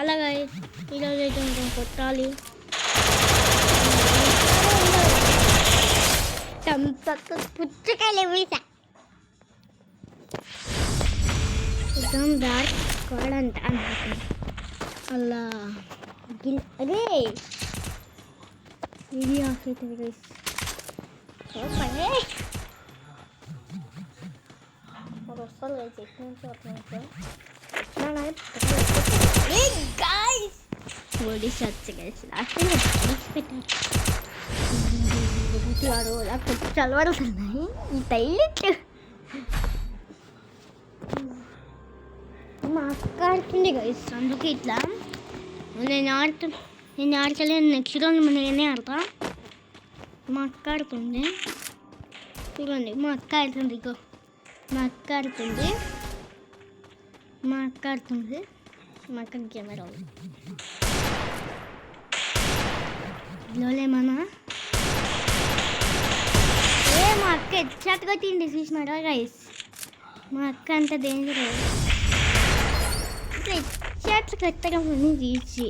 అలాగే ఈరోజు అయితే ఇంకా కొట్టాలి. పుచ్చకాయలు వీసా एकदम डार्क कॉर्ड अंत अल्ला गिल अरे ये आके तेरे गाइस तो पहले और असल गाइस इतने से अपने को ना ना अरे गाइस बॉडी शॉट से गाइस लास्ट में बेटर यारो ला चलवार नहीं ये टैलेंट మా అక్క ఆడుతుంది గైస్, అందుకే ఇట్లా నేను ఆడతలేను. నెక్స్ట్ రౌండ్ నేనే ఆడతా. మా అక్క ఆడుతుంది చూడండి, మా అక్క ఆడుతుంది. ఇగో మా అక్క ఆడుతుంది, మా అక్క ఆడుతుంది. మా అక్క కెమెరా లోలేమన్నా మా అక్క ఎచ్చాటుగా తిండి చూసినారా గైస్. మా అక్క అంత డేంజర్ చెట్లు కట్టడం తీసి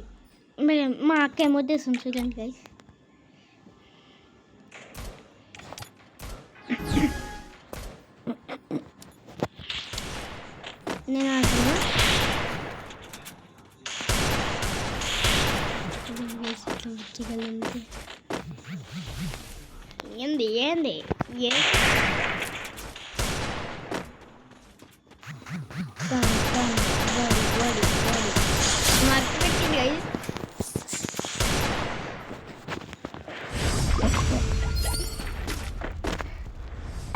మా అక్క ఏమొద్దేస్తుంది చూడండి గైస్. నేను ఆడుతున్నా ఏంది ఏంది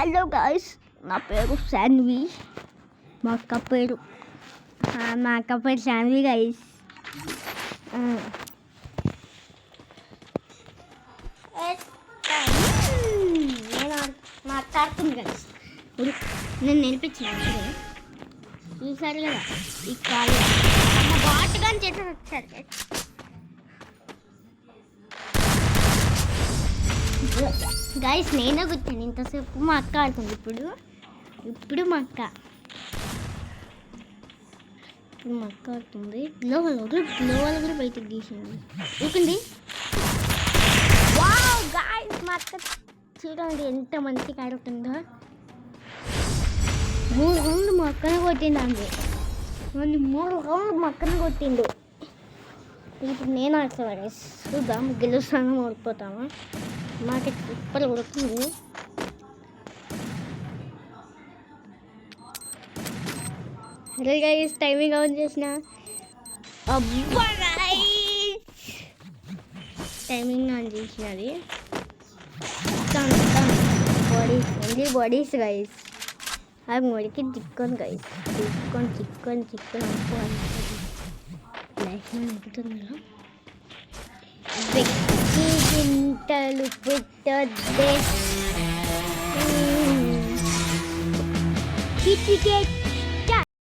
హలో గాయస్, నా పేరు శాన్వి. మా అక్క పేరు శాన్వి గాయస్. నేను మా అక్క ఆడుతుంది గాయస్. నేను నేర్పించిన చూసారు కదా ఈ కాలు బాటుగా చేసి వచ్చారు గాయస్. నేనే కూర్చాను ఇంతసేపు. మా అక్క ఆడుతుంది ఇప్పుడు మా అక్క ఆడుతుంది. గ్లోవల్ కూడా బయటకు తీసింది. ఊకండి వావ్ గాయస్, మా అక్క చూడండి ఎంత మంచిగా ఆడుతుందో. 3 రౌండ్లు మా అక్కనే కొట్టిండు. అండి 3 రౌండ్లు మా అక్కనే కొట్టిండు. ఇప్పుడు నేను ఆడుతాను చూద్దాం, గెలుస్తాను ఓడిపోతామా. మాకు సూపర్ ఉడుతుంది. హలో గైస్, టైమింగ్ ఆన్ చేసిన. అబ్బా గైస్, టైమింగ్ ఆన్ చేసినది. Bodies only bodies guys. అది మొడికి చికెన్ గైస్. చికెన్ లైఫ్ ఎక్కుతుందా గింటలు పెట్టొద్దే. కిటికెట్